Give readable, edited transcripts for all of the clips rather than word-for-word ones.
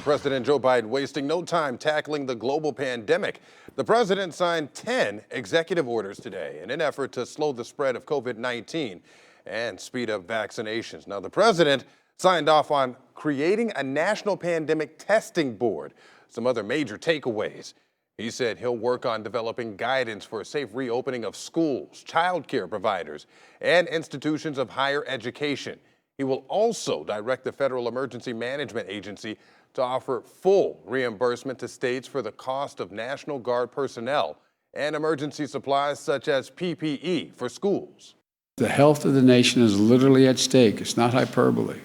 President Joe Biden wasting no time tackling the global pandemic. The president signed 10 executive orders today in an effort to slow the spread of COVID-19 and speed up vaccinations. Now, the president signed off on creating a national pandemic testing board. Some other major takeaways. He said he'll work on developing guidance for a safe reopening of schools, child care providers, and institutions of higher education. He will also direct the Federal Emergency Management Agency to offer full reimbursement to states for the cost of National Guard personnel and emergency supplies such as PPE for schools. The health of the nation is literally at stake. It's not hyperbole.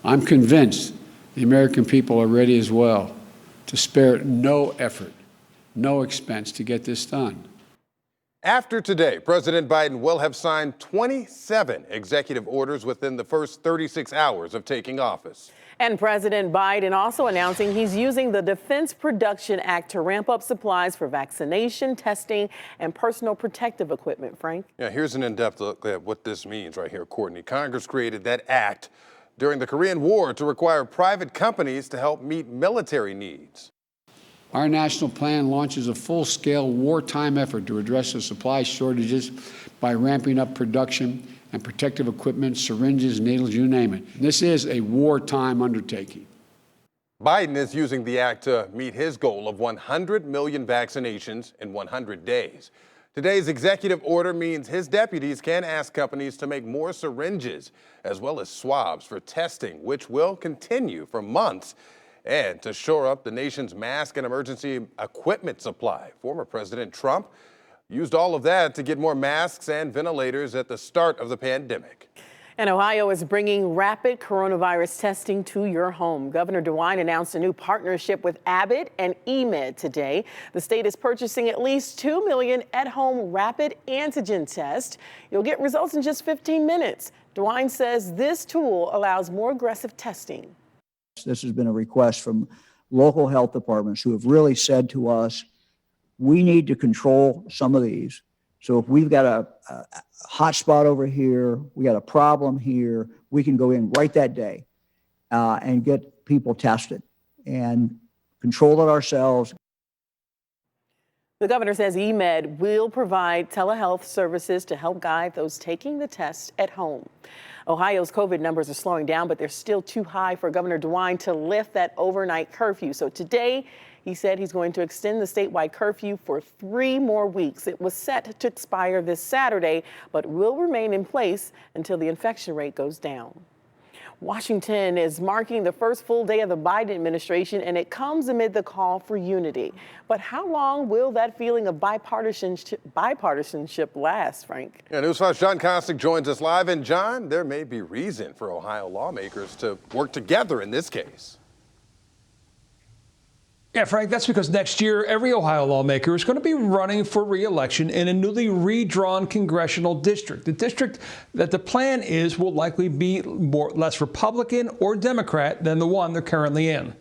I'm convinced the American people are ready as well to spare no effort, no expense to get this done. After today, President Biden will have signed 27 executive orders within the first 36 hours of taking office. And President Biden also announcing he's using the Defense Production Act to ramp up supplies for vaccination, testing, and personal protective equipment. Frank? Yeah, here's an in-depth look at what this means right here, Courtney. Congress created that act during the Korean War to require private companies to help meet military needs. Our national plan launches a full-scale wartime effort to address the supply shortages by ramping up production and protective equipment, syringes, needles, you name it. This is a wartime undertaking. Biden is using the act to meet his goal of 100 million vaccinations in 100 days. Today's executive order means his deputies can ask companies to make more syringes as well as swabs for testing, which will continue for months, and to shore up the nation's mask and emergency equipment supply. Former President Trump used all of that to get more masks and ventilators at the start of the pandemic. And Ohio is bringing rapid coronavirus testing to your home. Governor DeWine announced a new partnership with Abbott and eMed today. The state is purchasing at least 2 million at-home rapid antigen tests. You'll get results in just 15 minutes. DeWine says this tool allows more aggressive testing. This has been a request from local health departments who have really said to us, we need to control some of these. So if we've got a hot spot over here, we got a problem here, we can go in right that day and get people tested and control it ourselves. The governor says eMed will provide telehealth services to help guide those taking the test at home. Ohio's COVID numbers are slowing down, but they're still too high for Governor DeWine to lift that overnight curfew. So today, he said he's going to extend the statewide curfew for 3 more weeks. It was set to expire this Saturday, but will remain in place until the infection rate goes down. Washington is marking the first full day of the Biden administration, and it comes amid the call for unity. But how long will that feeling of bipartisanship last, Frank? Yeah, Newsflash John Kostick joins us live. And John, there may be reason for Ohio lawmakers to work together in this case. Yeah, Frank, that's because next year, every Ohio lawmaker is going to be running for re-election in a newly redrawn congressional district. The district that the plan is will likely be less Republican or Democrat than the one they're currently in.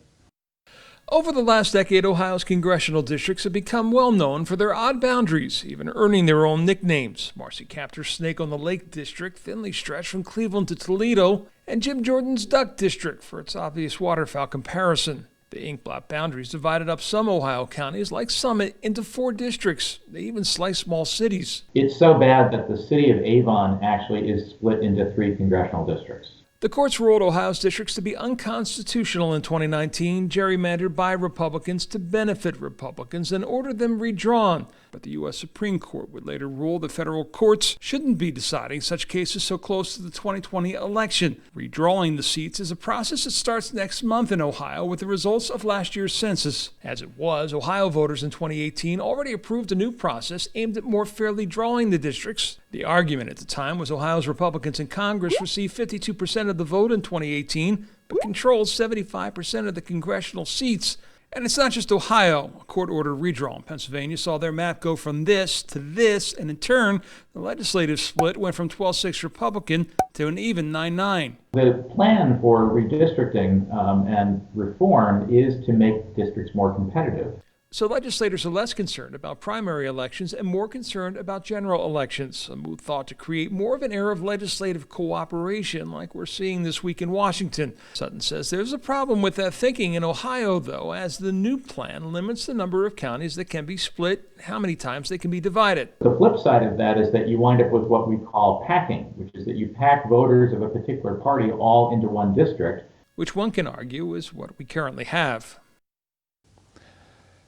Over the last decade, Ohio's congressional districts have become well known for their odd boundaries, even earning their own nicknames. Marcy Kaptur's Snake on the Lake district thinly stretched from Cleveland to Toledo, and Jim Jordan's Duck district for its obvious waterfowl comparison. The inkblot boundaries divided up some Ohio counties, like Summit, into 4 districts. They even slice small cities. It's so bad that the city of Avon actually is split into 3 congressional districts. The courts ruled Ohio's districts to be unconstitutional in 2019, gerrymandered by Republicans to benefit Republicans, and ordered them redrawn. But the U.S. Supreme Court would later rule that federal courts shouldn't be deciding such cases so close to the 2020 election. Redrawing the seats is a process that starts next month in Ohio with the results of last year's census. As it was, Ohio voters in 2018 already approved a new process aimed at more fairly drawing the districts. The argument at the time was Ohio's Republicans in Congress received 52% of the vote in 2018, but controlled 75% of the congressional seats. And it's not just Ohio. A court-ordered redraw in Pennsylvania saw their map go from this to this, and in turn, the legislative split went from 12-6 Republican to an even 9-9. The plan for redistricting and reform is to make districts more competitive. So legislators are less concerned about primary elections and more concerned about general elections, a move thought to create more of an era of legislative cooperation like we're seeing this week in Washington. Sutton says there's a problem with that thinking in Ohio, though, as the new plan limits the number of counties that can be split, how many times they can be divided. The flip side of that is that you wind up with what we call packing, which is that you pack voters of a particular party all into one district. Which one can argue is what we currently have.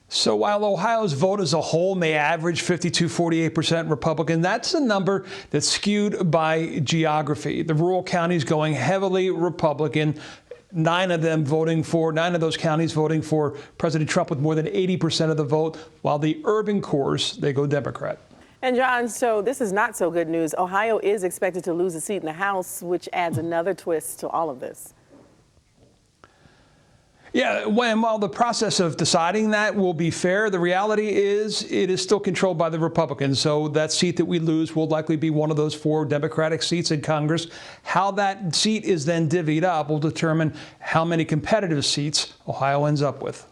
So while Ohio's vote as a whole may average 52-48% Republican, that's a number that's skewed by geography. The rural counties going heavily Republican, nine of those counties voting for President Trump with more than 80% of the vote, while the urban cores, they go Democrat. And John, so this is not so good news. Ohio is expected to lose a seat in the House, which adds another twist to all of this. Yeah, while the process of deciding that will be fair, the reality is it is still controlled by the Republicans. So that seat that we lose will likely be one of those 4 Democratic seats in Congress. How that seat is then divvied up will determine how many competitive seats Ohio ends up with.